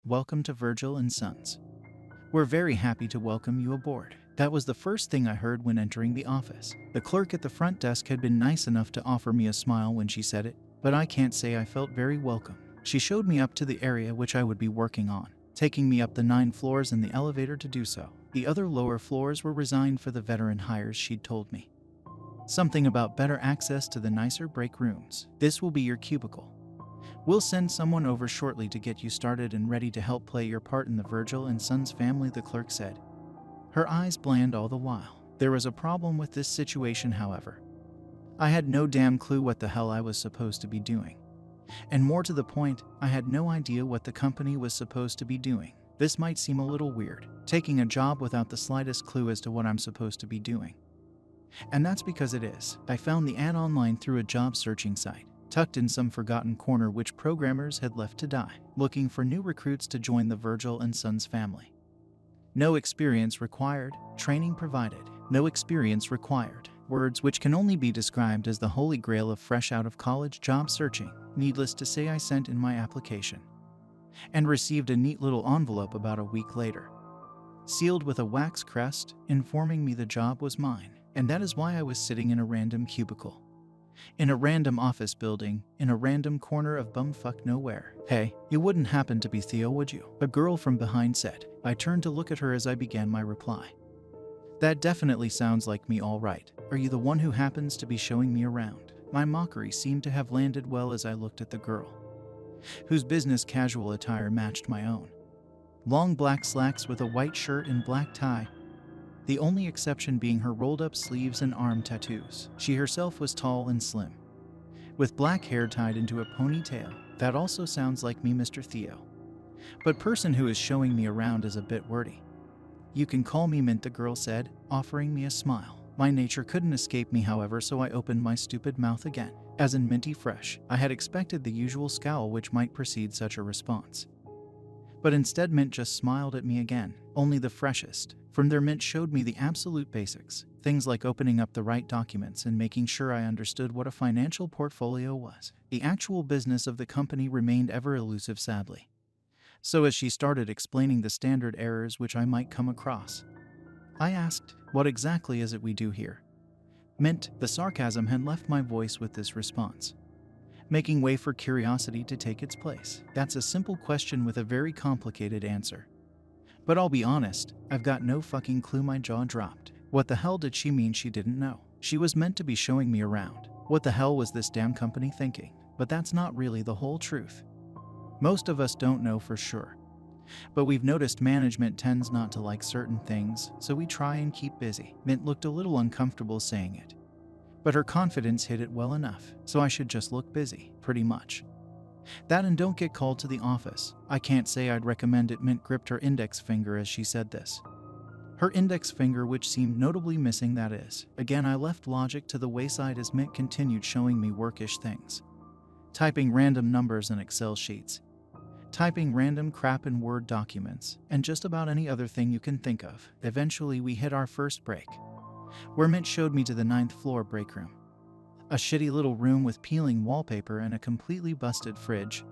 welcome to Virgil and Sons. We're very happy to welcome you aboard. That was the first thing I heard when entering the office. The clerk at the front desk had been nice enough to offer me a smile when she said it, but I can't say I felt very welcome. She showed me up to the area which I would be working on, taking me up the 9 floors in the elevator to do so. The other lower floors were resigned for the veteran hires, she'd told me. Something about better access to the nicer break rooms. This will be your cubicle. We'll send someone over shortly to get you started and ready to help play your part in the Virgil and Sons family, the clerk said. Her eyes bland all the while. There was a problem with this situation, however. I had no damn clue what the hell I was supposed to be doing. And more to the point, I had no idea what the company was supposed to be doing. This might seem a little weird, taking a job without the slightest clue as to what I'm supposed to be doing. And that's because it is. I found the ad online through a job searching site, tucked in some forgotten corner which programmers had left to die, looking for new recruits to join the Virgil and Sons family. No experience required, training provided. No experience required. Words which can only be described as the holy grail of fresh out of college job searching. Needless to say, I sent in my application and received a neat little envelope about a week later, sealed with a wax crest, informing me the job was mine. And that is why I was sitting in a random cubicle, in a random office building, in a random corner of bumfuck nowhere. Hey, you wouldn't happen to be Theo, would you? A girl from behind said. I turned to look at her as I began my reply. That definitely sounds like me, all right. Are you the one who happens to be showing me around? My mockery seemed to have landed well as I looked at the girl, whose business casual attire matched my own. Long black slacks with a white shirt and black tie, the only exception being her rolled-up sleeves and arm tattoos. She herself was tall and slim, with black hair tied into a ponytail. That also sounds like me, Mr. Theo. But person who is showing me around is a bit wordy. You can call me Mint, the girl said, offering me a smile. My nature couldn't escape me, however, so I opened my stupid mouth again, as in minty fresh. I had expected the usual scowl which might precede such a response. But instead Mint just smiled at me again, only the freshest. From there Mint showed me the absolute basics, things like opening up the right documents and making sure I understood what a financial portfolio was. The actual business of the company remained ever elusive, sadly. So as she started explaining the standard errors which I might come across, I asked, what exactly is it we do here? Mint, the sarcasm had left my voice with this response, making way for curiosity to take its place. That's a simple question with a very complicated answer. But I'll be honest, I've got no fucking clue. My jaw dropped. What the hell did she mean she didn't know? She was meant to be showing me around. What the hell was this damn company thinking? But that's not really the whole truth. Most of us don't know for sure. But we've noticed management tends not to like certain things, so we try and keep busy. Mint looked a little uncomfortable saying it, but her confidence hid it well enough, so I should just look busy, pretty much. That and don't get called to the office. I can't say I'd recommend it. Mint gripped her index finger as she said this. Her index finger, which seemed notably missing, that is. Again, I left logic to the wayside as Mint continued showing me workish things. Typing random numbers in Excel sheets, typing random crap in Word documents, and just about any other thing you can think of. Eventually, we hit our first break, where Mint showed me to the 9th floor break room. A shitty little room with peeling wallpaper and a completely busted fridge,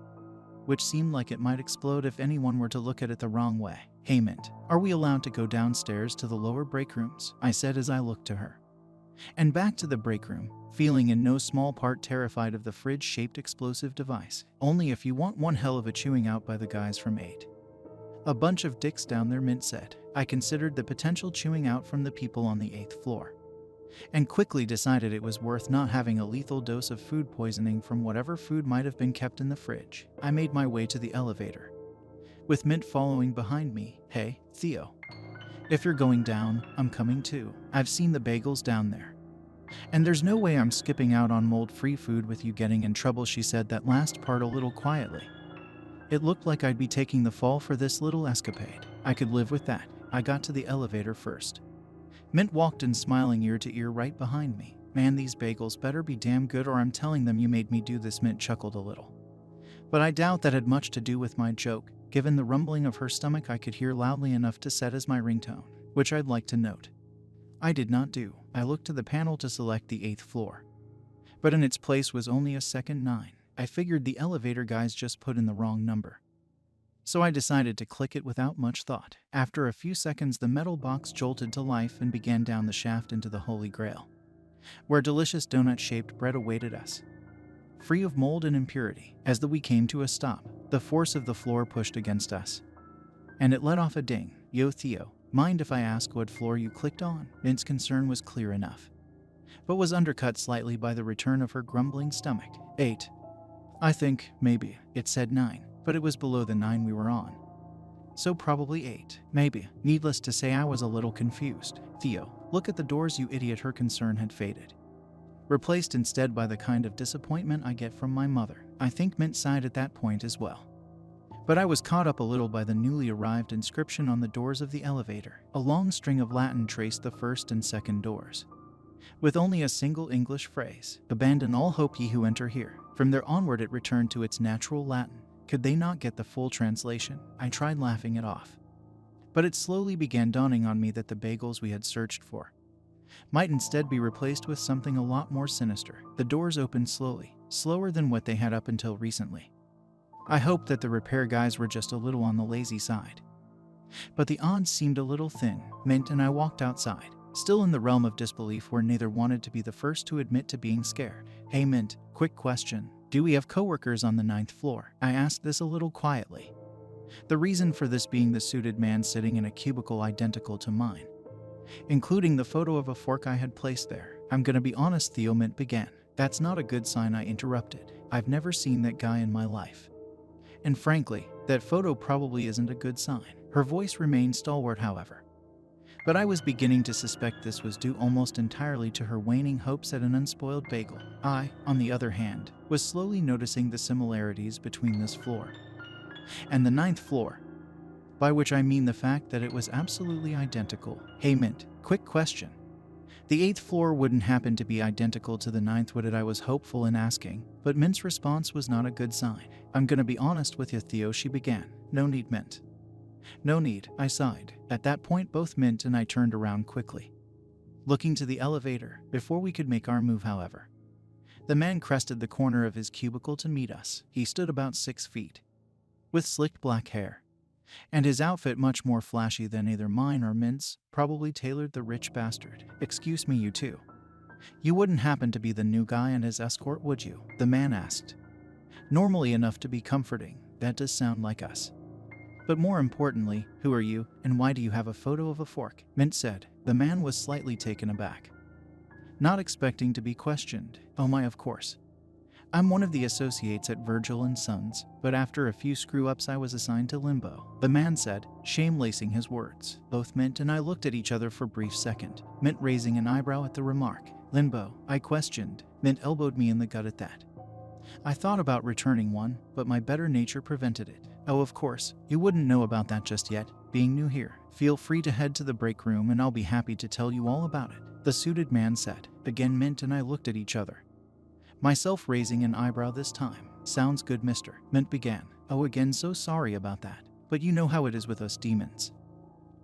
which seemed like it might explode if anyone were to look at it the wrong way. Hey Mint, are we allowed to go downstairs to the lower break rooms? I said as I looked to her. And back to the break room, feeling in no small part terrified of the fridge-shaped explosive device. Only if you want one hell of a chewing out by the guys from 8. A bunch of dicks down there, Mint said. I considered the potential chewing out from the people on the 8th floor, and quickly decided it was worth not having a lethal dose of food poisoning from whatever food might have been kept in the fridge. I made my way to the elevator, with Mint following behind me. Hey, Theo, if you're going down, I'm coming too. I've seen the bagels down there, and there's no way I'm skipping out on mold-free food with you getting in trouble. She said that last part a little quietly. It looked like I'd be taking the fall for this little escapade. I could live with that. I got to the elevator first. Mint walked in smiling ear to ear right behind me. Man, these bagels better be damn good or I'm telling them you made me do this. Mint chuckled a little, but I doubt that had much to do with my joke, given the rumbling of her stomach I could hear loudly enough to set as my ringtone, which I'd like to note I did not do. I looked to the panel to select the 8th floor, but in its place was only a second 9. I figured the elevator guys just put in the wrong number. So I decided to click it without much thought. After a few seconds, the metal box jolted to life and began down the shaft into the Holy Grail, where delicious donut-shaped bread awaited us, free of mold and impurity. As we came to a stop, the force of the floor pushed against us, and it let off a ding. Yo, Theo, mind if I ask what floor you clicked on? Mint's concern was clear enough, but was undercut slightly by the return of her grumbling stomach. 8. I think, maybe, it said 9, but it was below the 9 we were on. So probably 8, maybe. Needless to say, I was a little confused. Theo, look at the doors, you idiot. Her concern had faded, replaced instead by the kind of disappointment I get from my mother. I think Mint sighed at that point as well. But I was caught up a little by the newly arrived inscription on the doors of the elevator. A long string of Latin traced the first and second doors, with only a single English phrase: "Abandon all hope, ye who enter here." From there onward it returned to its natural Latin. Could they not get the full translation? I tried laughing it off, but it slowly began dawning on me that the bagels we had searched for might instead be replaced with something a lot more sinister. The doors opened slowly, slower than what they had up until recently. I hoped that the repair guys were just a little on the lazy side, but the odds seemed a little thin. Mint and I walked outside, still in the realm of disbelief where neither wanted to be the first to admit to being scared. Hey Mint, quick question. Do we have coworkers on the 9th floor? I asked this a little quietly, the reason for this being the suited man sitting in a cubicle identical to mine, including the photo of a fork I had placed there. I'm gonna be honest, Theo, Mint began. That's not a good sign, I interrupted. I've never seen that guy in my life, and frankly, that photo probably isn't a good sign. Her voice remained stalwart, however, but I was beginning to suspect this was due almost entirely to her waning hopes at an unspoiled bagel. I, on the other hand, was slowly noticing the similarities between this floor and the 9th floor, by which I mean the fact that it was absolutely identical. Hey Mint, quick question. The 8th floor wouldn't happen to be identical to the 9th, would it? I was hopeful in asking, but Mint's response was not a good sign. I'm gonna be honest with you, Theo, she began. No need, Mint. No need, I sighed. At that point, both Mint and I turned around quickly, looking to the elevator. Before we could make our move, however, the man crested the corner of his cubicle to meet us. He stood about 6 feet, with slicked black hair, and his outfit much more flashy than either mine or Mint's, probably tailored the rich bastard. Excuse me, you two. You wouldn't happen to be the new guy and his escort, would you? The man asked, normally enough to be comforting. That does sound like us. But more importantly, who are you, and why do you have a photo of a fork? Mint said. The man was slightly taken aback, not expecting to be questioned. Oh my, of course. I'm one of the associates at Virgil and Sons, but after a few screw-ups I was assigned to Limbo, the man said, shame-lacing his words. Both Mint and I looked at each other for a brief second, Mint raising an eyebrow at the remark. Limbo, I questioned. Mint elbowed me in the gut at that. I thought about returning one, but my better nature prevented it. Oh, of course, you wouldn't know about that just yet, being new here. Feel free to head to the break room and I'll be happy to tell you all about it, the suited man said. Again, Mint and I looked at each other, myself raising an eyebrow this time. Sounds good, mister. Mint began. Oh, again, so sorry about that, but you know how it is with us demons.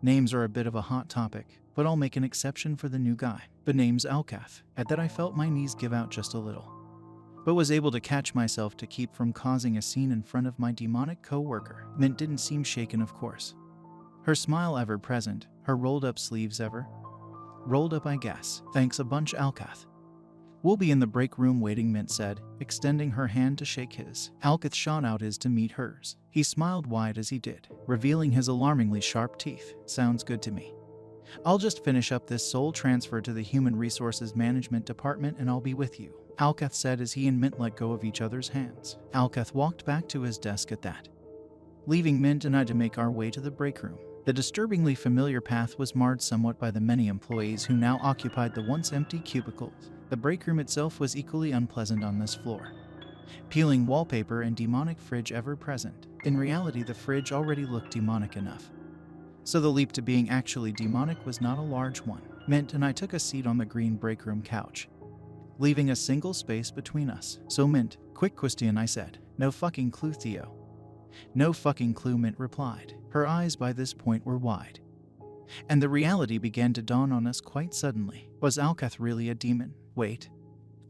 Names are a bit of a hot topic, but I'll make an exception for the new guy. The name's Alkath. At that I felt my knees give out just a little, but was able to catch myself to keep from causing a scene in front of my demonic co-worker. Mint didn't seem shaken, of course, her smile ever present, her rolled up sleeves ever rolled up, I guess. Thanks a bunch, Alkath. We'll be in the break room waiting, Mint said, extending her hand to shake his. Alkath shot out his to meet hers. He smiled wide as he did, revealing his alarmingly sharp teeth. Sounds good to me. I'll just finish up this soul transfer to the Human Resources Management Department and I'll be with you, Alkath said as he and Mint let go of each other's hands. Alkath walked back to his desk at that, leaving Mint and I to make our way to the break room. The disturbingly familiar path was marred somewhat by the many employees who now occupied the once empty cubicles. The break room itself was equally unpleasant on this floor. Peeling wallpaper and demonic fridge ever present. In reality, the fridge already looked demonic enough, so the leap to being actually demonic was not a large one. Mint and I took a seat on the green break room couch, leaving a single space between us. So Mint, quick question, I said. No fucking clue, Theo. No fucking clue, Mint replied. Her eyes by this point were wide, and the reality began to dawn on us quite suddenly. Was Alkath really a demon? Wait.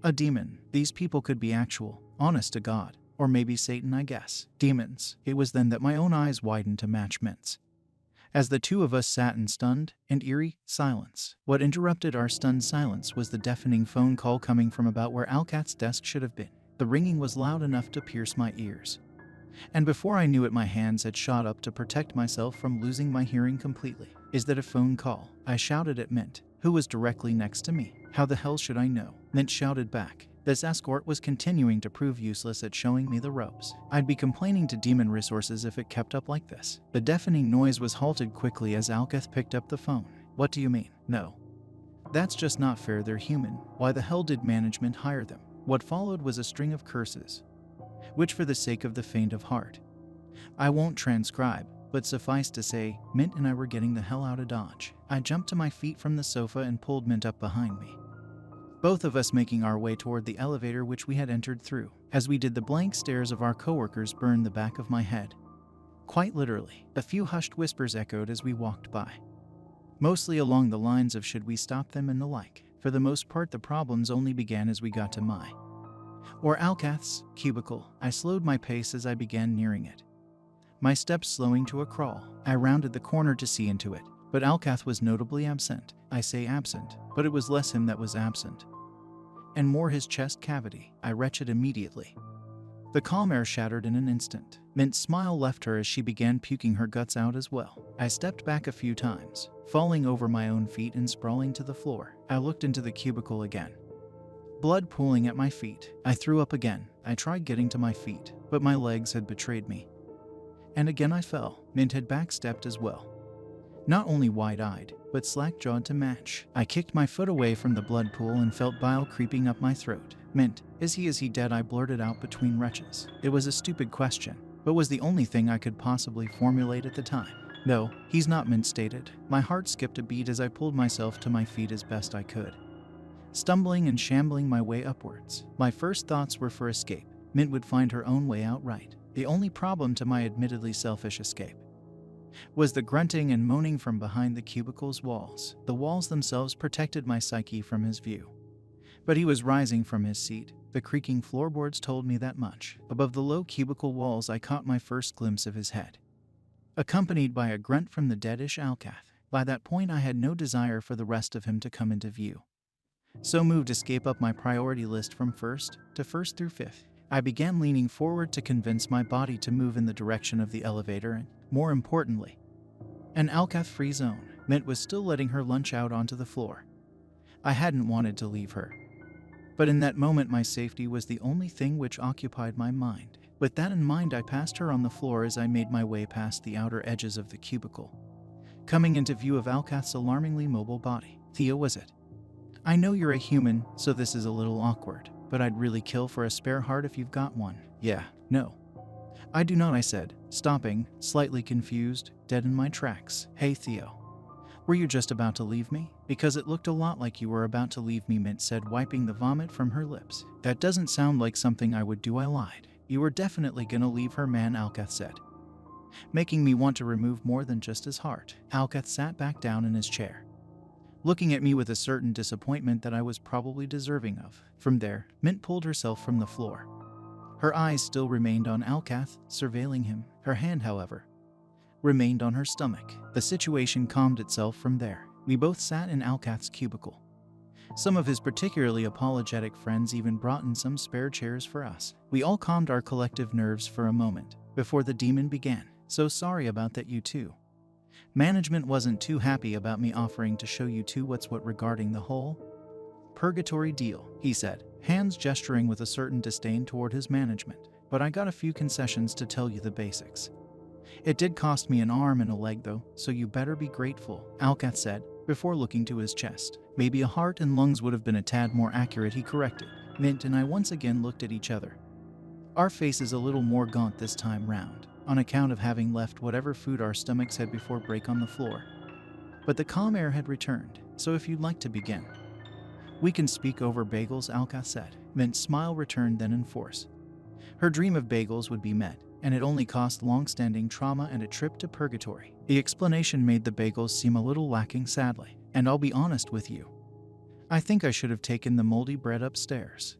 A demon? These people could be actual, honest to God. Or maybe Satan, I guess. Demons. It was then that my own eyes widened to match Mint's. As the two of us sat in stunned and eerie silence, what interrupted our stunned silence was the deafening phone call coming from about where Alcath's desk should have been. The ringing was loud enough to pierce my ears. And before I knew it, my hands had shot up to protect myself from losing my hearing completely. Is that a phone call? I shouted at Mint, who was directly next to me. How the hell should I know? Mint shouted back. This escort was continuing to prove useless at showing me the ropes. I'd be complaining to Demon Resources if it kept up like this. The deafening noise was halted quickly as Alcath picked up the phone. What do you mean? No. That's just not fair, they're human. Why the hell did management hire them? What followed was a string of curses, which for the sake of the faint of heart, I won't transcribe, but suffice to say, Mint and I were getting the hell out of Dodge. I jumped to my feet from the sofa and pulled Mint up behind me, both of us making our way toward the elevator which we had entered through. As we did, the blank stares of our coworkers burned the back of my head. Quite literally, a few hushed whispers echoed as we walked by, mostly along the lines of should we stop them and the like. For the most part, the problems only began as we got to my, or Alcath's, cubicle. I slowed my pace as I began nearing it, my steps slowing to a crawl. I rounded the corner to see into it, but Alcath was notably absent. I say absent, but it was less him that was absent, and more his chest cavity. I retched immediately. The calm air shattered in an instant. Mint's smile left her as she began puking her guts out as well. I stepped back a few times, falling over my own feet and sprawling to the floor. I looked into the cubicle again, blood pooling at my feet. I threw up again. I tried getting to my feet, but my legs had betrayed me. And again I fell. Mint had backstepped as well, not only wide-eyed, but slack-jawed to match. I kicked my foot away from the blood pool and felt bile creeping up my throat. Mint, is he dead? I blurted out between retches. It was a stupid question, but was the only thing I could possibly formulate at the time. No, he's not, Mint stated. My heart skipped a beat as I pulled myself to my feet as best I could, stumbling and shambling my way upwards. My first thoughts were for escape. Mint would find her own way out right. The only problem to my admittedly selfish escape was the grunting and moaning from behind the cubicle's walls. The walls themselves protected my psyche from his view, but he was rising from his seat. The creaking floorboards told me that much. Above the low cubicle walls, I caught my first glimpse of his head, accompanied by a grunt from the deadish Alcath. By that point, I had no desire for the rest of him to come into view, so moved escape up my priority list from first through fifth. I began leaning forward to convince my body to move in the direction of the elevator and, more importantly, an Alcath-free zone. Mint was still letting her lunch out onto the floor. I hadn't wanted to leave her, but in that moment my safety was the only thing which occupied my mind. With that in mind, I passed her on the floor as I made my way past the outer edges of the cubicle, coming into view of Alcath's alarmingly mobile body. Theo, was it? I know you're a human, so this is a little awkward, but I'd really kill for a spare heart if you've got one. Yeah, no. I do not, I said, stopping, slightly confused, dead in my tracks. Hey Theo, were you just about to leave me? Because it looked a lot like you were about to leave me, Mint said, wiping the vomit from her lips. That doesn't sound like something I would do, I lied. You were definitely gonna leave her, man, Alcath said, making me want to remove more than just his heart. Alcath sat back down in his chair, looking at me with a certain disappointment that I was probably deserving of. From there, Mint pulled herself from the floor. Her eyes still remained on Alcath, surveilling him. Her hand, however, remained on her stomach. The situation calmed itself from there. We both sat in Alcath's cubicle. Some of his particularly apologetic friends even brought in some spare chairs for us. We all calmed our collective nerves for a moment before the demon began. So sorry about that, you two. Management wasn't too happy about me offering to show you two what's what regarding the whole purgatory deal, he said, hands gesturing with a certain disdain toward his management. But I got a few concessions to tell you the basics. It did cost me an arm and a leg though, so you better be grateful, Alcath said, before looking to his chest. Maybe a heart and lungs would have been a tad more accurate, he corrected. Mint and I once again looked at each other, our faces a little more gaunt this time round, on account of having left whatever food our stomachs had before break on the floor. But the calm air had returned, so if you'd like to begin. We can speak over bagels, Alcath said. Mint's smile returned then in force. Her dream of bagels would be met, and it only cost long-standing trauma and a trip to purgatory. The explanation made the bagels seem a little lacking, sadly, and I'll be honest with you. I think I should have taken the moldy bread upstairs.